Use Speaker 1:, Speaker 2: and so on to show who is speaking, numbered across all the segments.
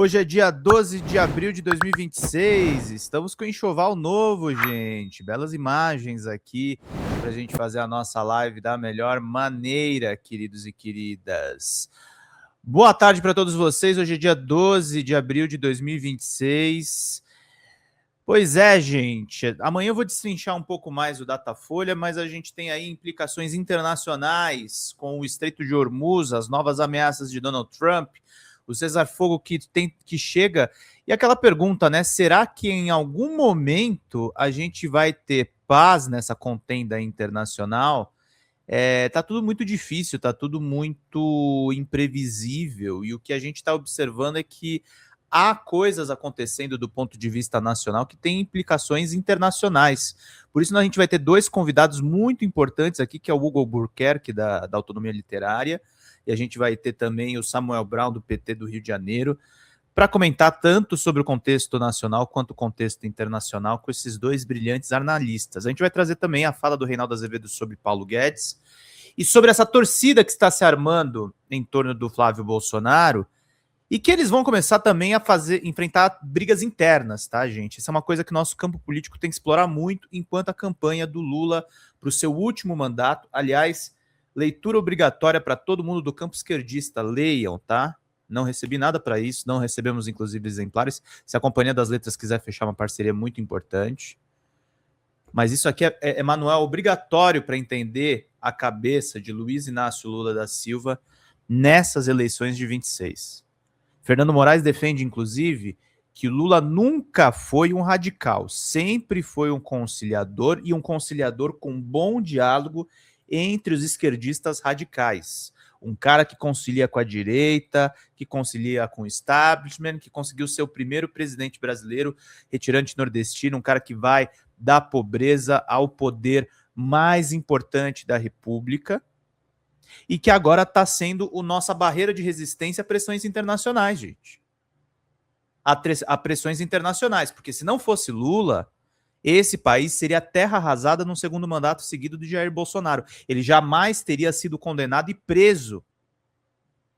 Speaker 1: Hoje é dia 12 de abril de 2026, estamos com enxoval novo, gente. Belas imagens aqui para a gente fazer a nossa live da melhor maneira, queridos e queridas. Boa tarde para todos vocês, hoje é dia 12 de abril de 2026. Pois é, gente, amanhã eu vou destrinchar um pouco mais o Datafolha, mas a gente tem aí implicações internacionais com o Estreito de Hormuz, as novas ameaças de Donald Trump, o cessar-fogo que chega, e aquela pergunta, né, será que em algum momento a gente vai ter paz nessa contenda internacional? Tá tudo muito difícil, tá tudo muito imprevisível, e o que a gente está observando é que há coisas acontecendo do ponto de vista nacional que têm implicações internacionais. Por isso a gente vai ter dois convidados muito importantes aqui, que é o Hugo Albuquerque, da Autonomia Literária, e a gente vai ter também o Samuel Brown, do PT do Rio de Janeiro, para comentar tanto sobre o contexto nacional quanto o contexto internacional com esses dois brilhantes analistas. A gente vai trazer também a fala do Reinaldo Azevedo sobre Paulo Guedes e sobre essa torcida que está se armando em torno do Flávio Bolsonaro e que eles vão começar também a enfrentar brigas internas, tá, gente? Isso é uma coisa que o nosso campo político tem que explorar muito enquanto a campanha do Lula para o seu último mandato. Aliás, leitura obrigatória para todo mundo do campo esquerdista, leiam, tá? Não recebi nada para isso, não recebemos inclusive exemplares. Se a Companhia das Letras quiser fechar uma parceria muito importante. Mas isso aqui é manual obrigatório para entender a cabeça de Luiz Inácio Lula da Silva nessas eleições de 26. Fernando Moraes defende, inclusive, que Lula nunca foi um radical, sempre foi um conciliador e um conciliador com bom diálogo entre os esquerdistas radicais. Um cara que concilia com a direita, que concilia com o establishment, que conseguiu ser o primeiro presidente brasileiro retirante nordestino, um cara que vai da pobreza ao poder mais importante da República e que agora está sendo a nossa barreira de resistência a pressões internacionais, gente. A pressões internacionais, porque se não fosse Lula, esse país seria terra arrasada num segundo mandato seguido de Jair Bolsonaro. Ele jamais teria sido condenado e preso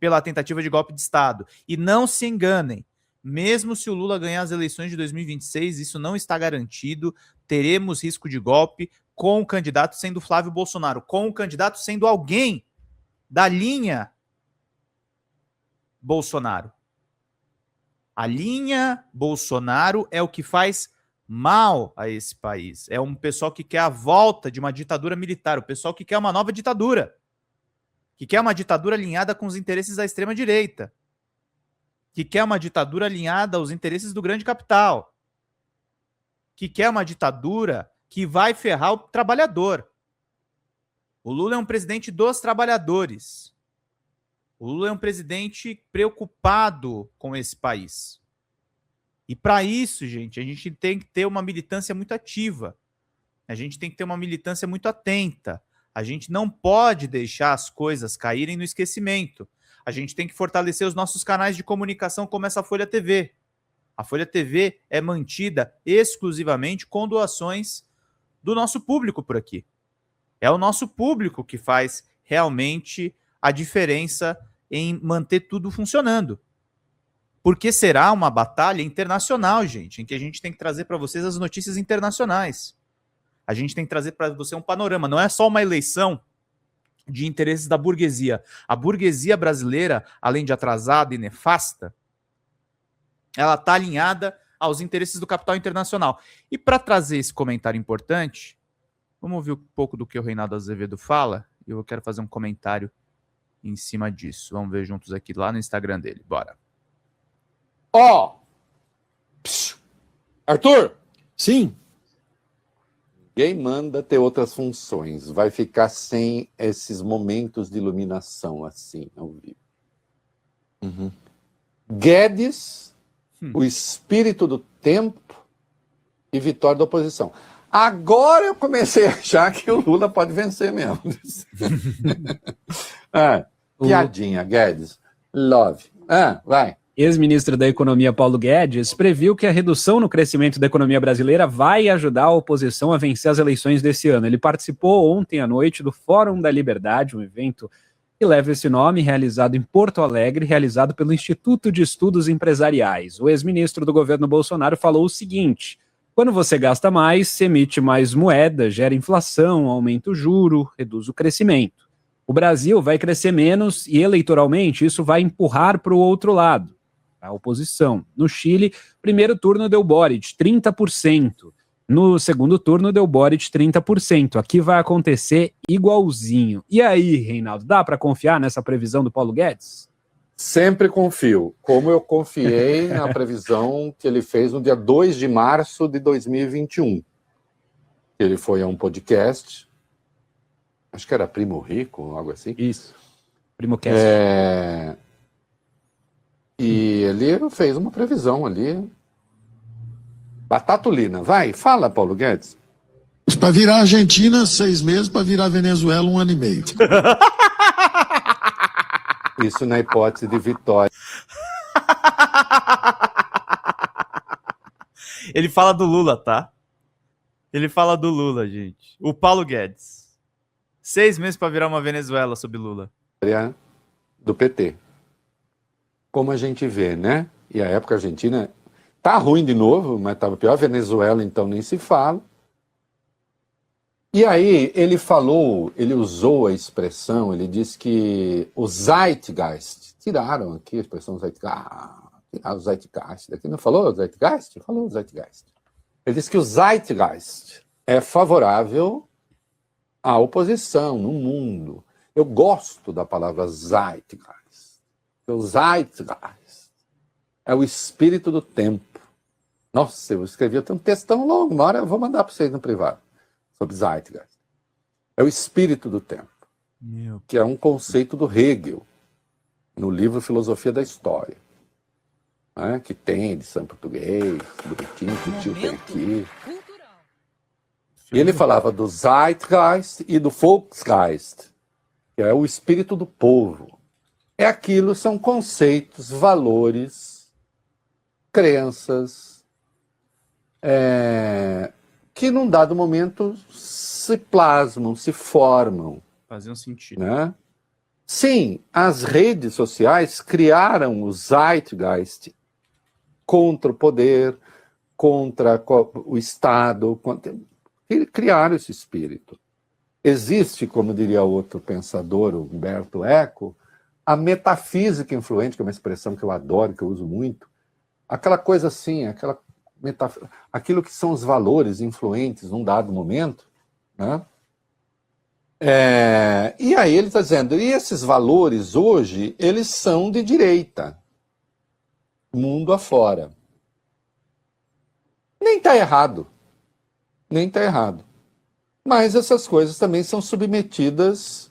Speaker 1: pela tentativa de golpe de Estado. E não se enganem, mesmo se o Lula ganhar as eleições de 2026, isso não está garantido, teremos risco de golpe com o candidato sendo Flávio Bolsonaro, com o candidato sendo alguém da linha Bolsonaro. A linha Bolsonaro é o que faz mal a esse país. É um pessoal que quer a volta de uma ditadura militar, o pessoal que quer uma nova ditadura, que quer uma ditadura alinhada com os interesses da extrema-direita, que quer uma ditadura alinhada aos interesses do grande capital, que quer uma ditadura que vai ferrar o trabalhador. O Lula é um presidente dos trabalhadores. O Lula é um presidente preocupado com esse país. E para isso, gente, a gente tem que ter uma militância muito ativa. A gente tem que ter uma militância muito atenta. A gente não pode deixar as coisas caírem no esquecimento. A gente tem que fortalecer os nossos canais de comunicação, como essa Folha TV. A Folha TV é mantida exclusivamente com doações do nosso público por aqui. É o nosso público que faz realmente a diferença em manter tudo funcionando. Porque será uma batalha internacional, gente, em que a gente tem que trazer para vocês as notícias internacionais. A gente tem que trazer para você um panorama. Não é só uma eleição de interesses da burguesia. A burguesia brasileira, além de atrasada e nefasta, ela está alinhada aos interesses do capital internacional. E para trazer esse comentário importante, vamos ouvir um pouco do que o Reinaldo Azevedo fala, e eu quero fazer um comentário em cima disso. Vamos ver juntos aqui lá no Instagram dele. Bora.
Speaker 2: Arthur!
Speaker 3: Sim.
Speaker 2: Ninguém manda ter outras funções. Vai ficar sem esses momentos de iluminação assim, ao vivo.
Speaker 3: Uhum.
Speaker 2: Guedes, o espírito do tempo e vitória da oposição. Agora eu comecei a achar que o Lula pode vencer mesmo. Piadinha, Guedes. Love. Vai.
Speaker 3: Ex-ministro da Economia Paulo Guedes previu que a redução no crescimento da economia brasileira vai ajudar a oposição a vencer as eleições desse ano. Ele participou ontem à noite do Fórum da Liberdade, um evento que leva esse nome, realizado em Porto Alegre, realizado pelo Instituto de Estudos Empresariais. O ex-ministro do governo Bolsonaro falou o seguinte: quando você gasta mais, se emite mais moeda, gera inflação, aumenta o juro, reduz o crescimento. O Brasil vai crescer menos e, eleitoralmente, isso vai empurrar para o outro lado, a oposição. No Chile, primeiro turno deu Boric, 30%. No segundo turno deu Boric 30%. Aqui vai acontecer igualzinho. E aí, Reinaldo, dá para confiar nessa previsão do Paulo Guedes?
Speaker 2: Sempre confio, como eu confiei na previsão que ele fez no dia 2 de março de 2021. Ele foi a um podcast, acho que era Primo Rico, algo assim.
Speaker 3: Isso, Primo Cast.
Speaker 2: E ele fez uma previsão ali. Batatulina. Vai, fala, Paulo Guedes.
Speaker 4: Para virar Argentina, 6 meses, para virar Venezuela, 1 ano e meio.
Speaker 2: Isso na hipótese de vitória.
Speaker 1: Ele fala do Lula, tá? Ele fala do Lula, gente. O Paulo Guedes. 6 meses para virar uma Venezuela sob Lula.
Speaker 2: Do PT. Como a gente vê, né? E a época argentina tá ruim de novo, mas estava pior. A Venezuela, então, nem se fala. E aí ele falou, ele usou a expressão, ele disse que o Zeitgeist, tiraram aqui a expressão Zeitgeist, tiraram o Zeitgeist daqui, não falou o Zeitgeist? Falou o Zeitgeist. Ele disse que o Zeitgeist é favorável à oposição no mundo. Eu gosto da palavra Zeitgeist. O Zeitgeist é o espírito do tempo. Nossa, eu escrevi um textão longo, uma hora eu vou mandar para vocês no privado, sobre Zeitgeist. É o espírito do tempo, que é um conceito do Hegel, no livro Filosofia da História, né, que tem edição em português, bonitinho, que o tio tem aqui. E ele falava do Zeitgeist e do Volksgeist, que é o espírito do povo. É aquilo, são conceitos, valores, crenças, que num dado momento se plasmam, se formam.
Speaker 1: Fazia um sentido.
Speaker 2: Né? Sim, as redes sociais criaram o Zeitgeist contra o poder, contra o Estado, criaram esse espírito. Existe, como diria outro pensador, o Humberto Eco, a metafísica influente, que é uma expressão que eu adoro, que eu uso muito, aquela coisa assim, aquilo que são os valores influentes num dado momento, né? E aí ele está dizendo, e esses valores hoje, eles são de direita, mundo afora. Nem está errado, mas essas coisas também são submetidas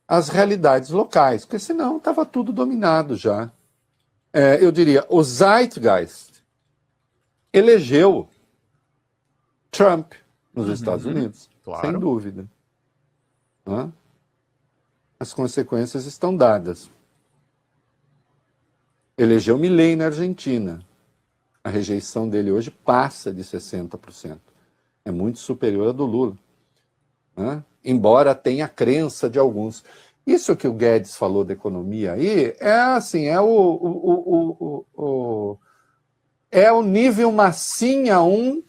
Speaker 2: às realidades locais, porque senão estava tudo dominado já. Eu diria, o Zeitgeist elegeu Trump nos Estados Unidos,
Speaker 1: claro.
Speaker 2: sem dúvida. Né? As consequências estão dadas. Elegeu Milei na Argentina. A rejeição dele hoje passa de 60%. É muito superior à do Lula. Né? Embora tenha a crença de alguns. Isso que o Guedes falou da economia aí é assim, é o nível massinha 1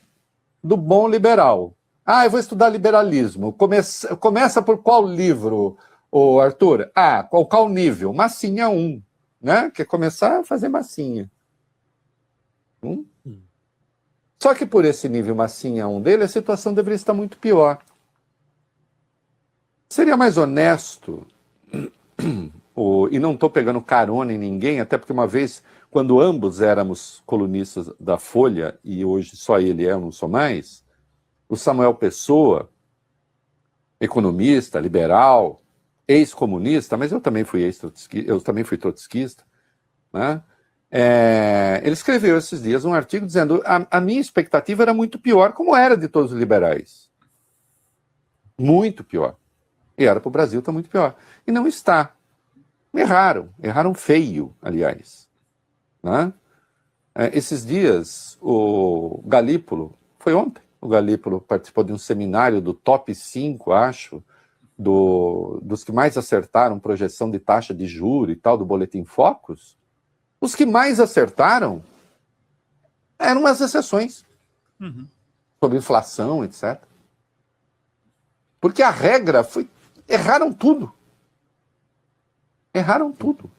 Speaker 2: do bom liberal. Eu vou estudar liberalismo. Começa por qual livro, Arthur? Qual nível? Massinha 1. Né? Quer começar a fazer massinha. Só que por esse nível massinha 1 dele, a situação deveria estar muito pior. Seria mais honesto, e não estou pegando carona em ninguém, até porque uma vez, quando ambos éramos colunistas da Folha, e hoje só ele eu não sou mais, o Samuel Pessoa, economista, liberal, ex-comunista, mas eu também fui trotskista, né? Ele escreveu esses dias um artigo dizendo a minha expectativa era muito pior, como era de todos os liberais. Muito pior. E era para o Brasil, está muito pior. E não está. Erraram feio, aliás. Né? Esses dias, o Galípolo, foi ontem, o Galípolo participou de um seminário do top 5, acho, dos que mais acertaram projeção de taxa de juros e tal, do Boletim Focus, os que mais acertaram eram as exceções sobre inflação, etc. Porque a regra foi... Erraram tudo. Erraram tudo.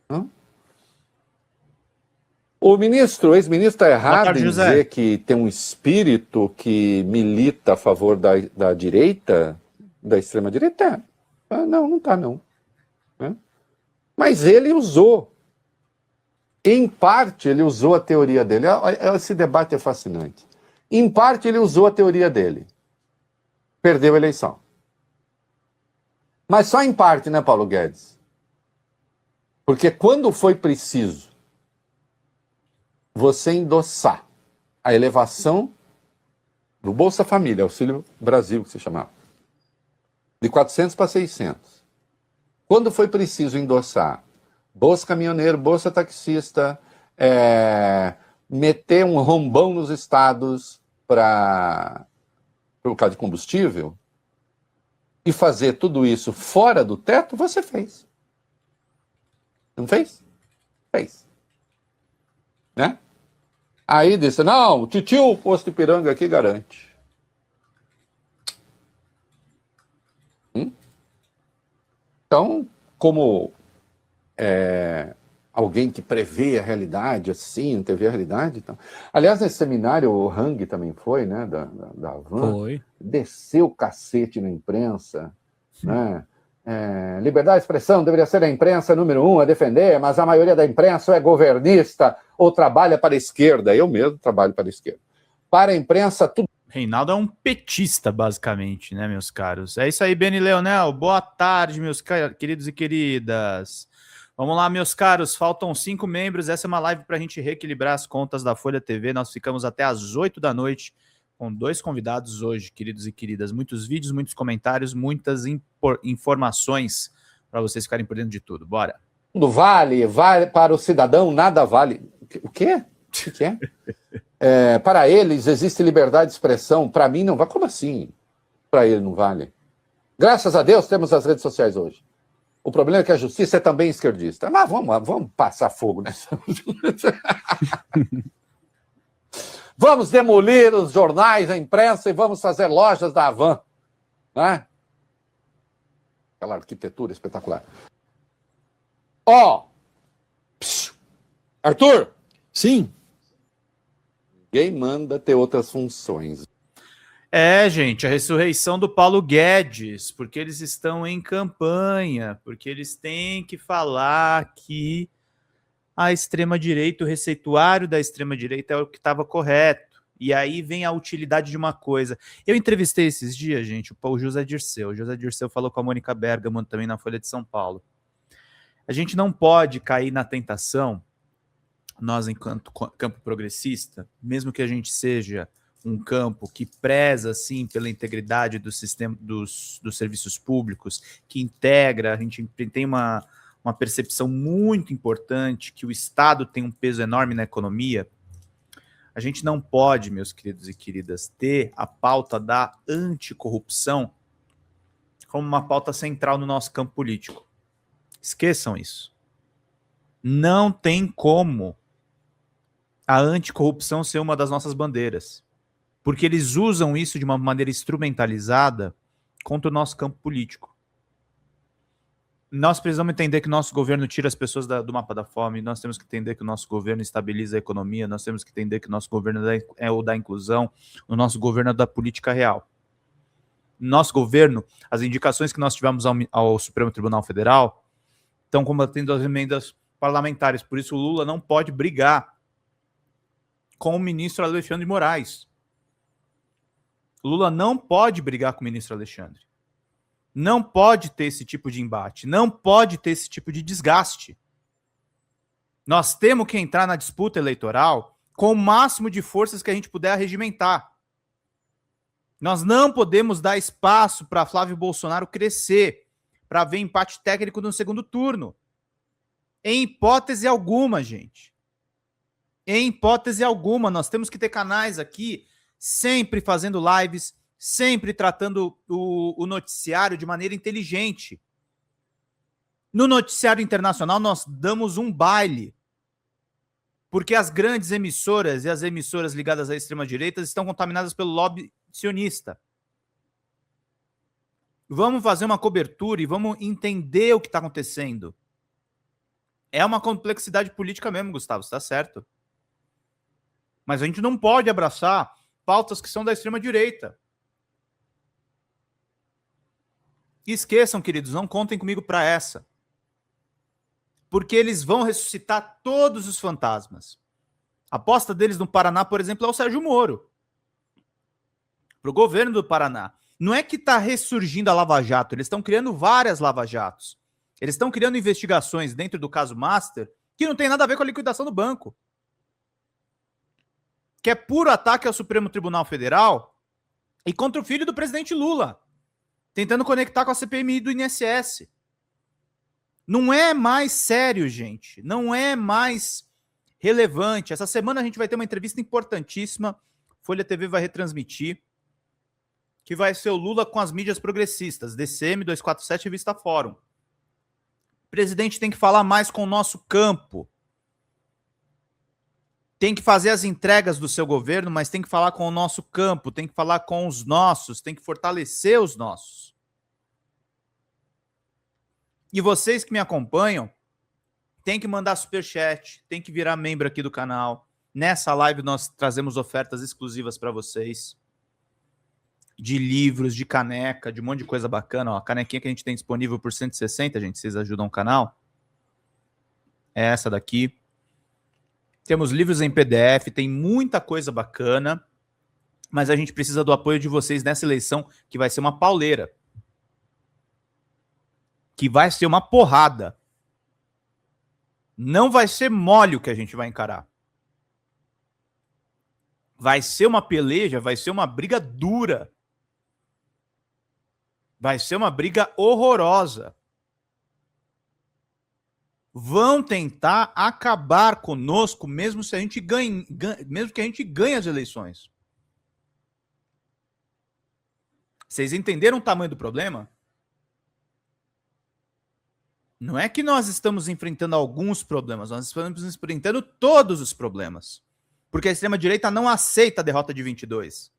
Speaker 2: Não? O ex-ministro está errado
Speaker 1: tarde,
Speaker 2: em
Speaker 1: José.
Speaker 2: dizer que tem um espírito que milita a favor da direita, da extrema-direita. Não está, não. Né? Mas ele usou. Em parte, ele usou a teoria dele. Esse debate é fascinante. Em parte, ele usou a teoria dele. Perdeu a eleição. Mas só em parte, né, Paulo Guedes? Porque quando foi preciso você endossar a elevação do Bolsa Família, Auxílio Brasil, que se chamava, de 400 para 600. Quando foi preciso endossar Bolsa Caminhoneiro, Bolsa Taxista, meter um rombão nos estados por causa de combustível, e fazer tudo isso fora do teto, você fez. Não fez? Fez. Né? Aí disse, não, o titio, o posto Ipiranga aqui garante. Então, como alguém que prevê a realidade, assim, antevê a realidade. Então. Aliás, nesse seminário, o Hang também foi, né, da Havan.
Speaker 3: Foi.
Speaker 2: Desceu o cacete na imprensa, né? Liberdade de expressão deveria ser a imprensa número 1 a defender, mas a maioria da imprensa é governista ou trabalha para a esquerda. Eu mesmo trabalho para a esquerda. Para a imprensa, tudo...
Speaker 1: Reinaldo é um petista, basicamente, né, meus caros? É isso aí, Beni Leonel. Boa tarde, meus queridos e queridas. Vamos lá, meus caros. Faltam 5 membros. Essa é uma live para a gente reequilibrar as contas da Folha TV. Nós ficamos até às 8 da noite com 2 convidados hoje, queridos e queridas. Muitos vídeos, muitos comentários, muitas informações para vocês ficarem por dentro de tudo. Bora.
Speaker 2: Vale para o cidadão, nada vale. O quê? O que é? Para eles existe liberdade de expressão, para mim não vale. Como assim? Para ele não vale. Graças a Deus temos as redes sociais hoje. O problema é que a justiça é também esquerdista. Mas vamos passar fogo nessa. Vamos demolir os jornais, a imprensa e vamos fazer lojas da Havan. Né? Aquela arquitetura espetacular. Arthur!
Speaker 4: Sim.
Speaker 2: Ninguém manda ter outras funções.
Speaker 1: Gente, a ressurreição do Paulo Guedes, porque eles estão em campanha, porque eles têm que falar que a extrema-direita, o receituário da extrema-direita é o que estava correto. E aí vem a utilidade de uma coisa. Eu entrevistei esses dias, gente, o José Dirceu. O José Dirceu falou com a Mônica Bergamo também na Folha de São Paulo. A gente não pode cair na tentação, nós enquanto campo progressista, mesmo que a gente seja um campo que preza, assim, pela integridade do sistema dos serviços públicos, que integra, a gente tem uma percepção muito importante que o Estado tem um peso enorme na economia. A gente não pode, meus queridos e queridas, ter a pauta da anticorrupção como uma pauta central no nosso campo político. Esqueçam isso. Não tem como a anticorrupção ser uma das nossas bandeiras, porque eles usam isso de uma maneira instrumentalizada contra o nosso campo político. Nós precisamos entender que o nosso governo tira as pessoas do mapa da fome, nós temos que entender que o nosso governo estabiliza a economia, nós temos que entender que o nosso governo é o da inclusão, o nosso governo é da política real. Nosso governo, as indicações que nós tivemos ao Supremo Tribunal Federal estão combatendo as emendas parlamentares, por isso o Lula não pode brigar com o ministro Alexandre de Moraes. Lula não pode brigar com o ministro Alexandre. Não pode ter esse tipo de embate. Não pode ter esse tipo de desgaste. Nós temos que entrar na disputa eleitoral com o máximo de forças que a gente puder regimentar. Nós não podemos dar espaço para Flávio Bolsonaro crescer, para ver empate técnico no segundo turno. Em hipótese alguma, gente. Em hipótese alguma, nós temos que ter canais aqui sempre fazendo lives, sempre tratando o noticiário de maneira inteligente. No noticiário internacional, nós damos um baile, porque as grandes emissoras e as emissoras ligadas à extrema-direita estão contaminadas pelo lobby sionista. Vamos fazer uma cobertura e vamos entender o que está acontecendo. É uma complexidade política mesmo, Gustavo, está certo. Mas a gente não pode abraçar pautas que são da extrema-direita. Esqueçam, queridos, não contem comigo para essa. Porque eles vão ressuscitar todos os fantasmas. A aposta deles no Paraná, por exemplo, é o Sérgio Moro. Para o governo do Paraná. Não é que está ressurgindo a Lava Jato, eles estão criando várias Lava Jatos. Eles estão criando investigações dentro do caso Master que não tem nada a ver com a liquidação do banco. Que é puro ataque ao Supremo Tribunal Federal e contra o filho do presidente Lula, tentando conectar com a CPMI do INSS. Não é mais sério, gente. Não é mais relevante. Essa semana a gente vai ter uma entrevista importantíssima. Folha TV vai retransmitir. Que vai ser o Lula com as mídias progressistas. DCM 247 e Revista Fórum. O presidente tem que falar mais com o nosso campo. Tem que fazer as entregas do seu governo, mas tem que falar com o nosso campo. Tem que falar com os nossos. Tem que fortalecer os nossos. E vocês que me acompanham, tem que mandar superchat, tem que virar membro aqui do canal. Nessa live nós trazemos ofertas exclusivas para vocês. De livros, de caneca, de um monte de coisa bacana. Ó, a canequinha que a gente tem disponível por 160, gente, vocês ajudam o canal. É essa daqui. Temos livros em PDF, tem muita coisa bacana. Mas a gente precisa do apoio de vocês nessa eleição, que vai ser uma pauleira. Que vai ser uma porrada. Não vai ser mole o que a gente vai encarar. Vai ser uma peleja, vai ser uma briga dura. Vai ser uma briga horrorosa. Vão tentar acabar conosco mesmo se a gente mesmo que a gente ganhe as eleições. Vocês entenderam o tamanho do problema? Não é que nós estamos enfrentando alguns problemas, nós estamos enfrentando todos os problemas. Porque a extrema-direita não aceita a derrota de 22.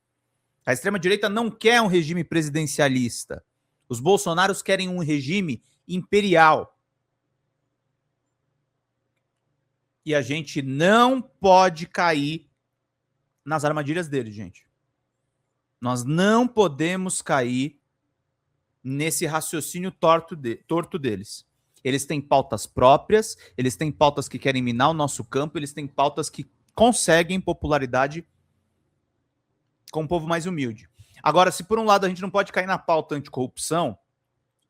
Speaker 1: A extrema-direita não quer um regime presidencialista. Os bolsonaros querem um regime imperial. E a gente não pode cair nas armadilhas deles, gente. Nós não podemos cair nesse raciocínio torto deles. Eles têm pautas próprias, eles têm pautas que querem minar o nosso campo, eles têm pautas que conseguem popularidade com o povo mais humilde. Agora, se por um lado a gente não pode cair na pauta anticorrupção,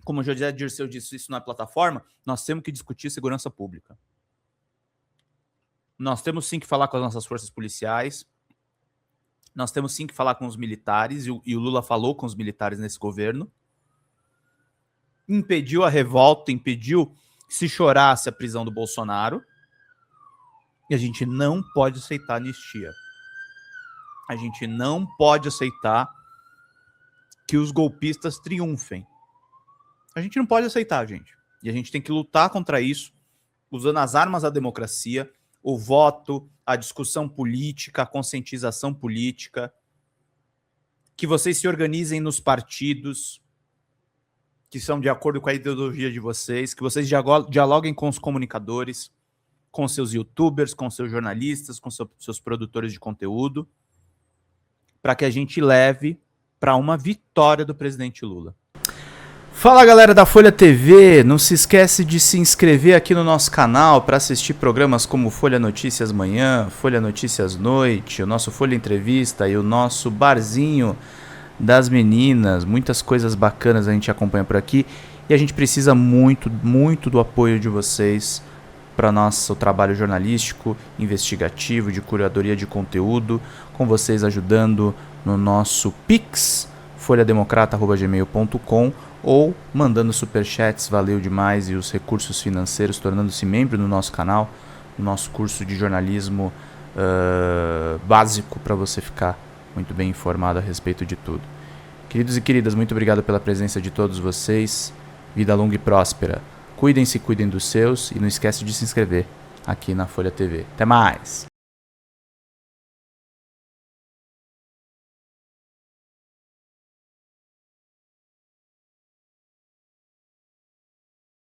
Speaker 1: como o José Dirceu disse isso na plataforma, nós temos que discutir segurança pública. Nós temos sim que falar com as nossas forças policiais, nós temos sim que falar com os militares, e o Lula falou com os militares nesse governo, impediu a revolta, impediu que se chorasse a prisão do Bolsonaro, e a gente não pode aceitar a anistia. A gente não pode aceitar que os golpistas triunfem. A gente não pode aceitar, gente. E a gente tem que lutar contra isso, usando as armas da democracia, o voto, a discussão política, a conscientização política, que vocês se organizem nos partidos que são de acordo com a ideologia de vocês, que vocês dialoguem com os comunicadores, com seus youtubers, com seus jornalistas, com seus produtores de conteúdo, para que a gente leve para uma vitória do presidente Lula. Fala, galera da Folha TV, não se esquece de se inscrever aqui no nosso canal para assistir programas como Folha Notícias Manhã, Folha Notícias Noite, o nosso Folha Entrevista e o nosso Barzinho das Meninas. Muitas coisas bacanas a gente acompanha por aqui e a gente precisa muito, muito do apoio de vocês para nosso trabalho jornalístico, investigativo, de curadoria de conteúdo, com vocês ajudando no nosso Pix, folhademocrata@gmail.com, ou mandando superchats, valeu demais, e os recursos financeiros, tornando-se membro do nosso canal, no nosso curso de jornalismo básico, para você ficar muito bem informado a respeito de tudo. Queridos e queridas, muito obrigado pela presença de todos vocês. Vida longa e próspera. Cuidem-se, cuidem dos seus e não esquece de se inscrever aqui na Folha TV. Até mais!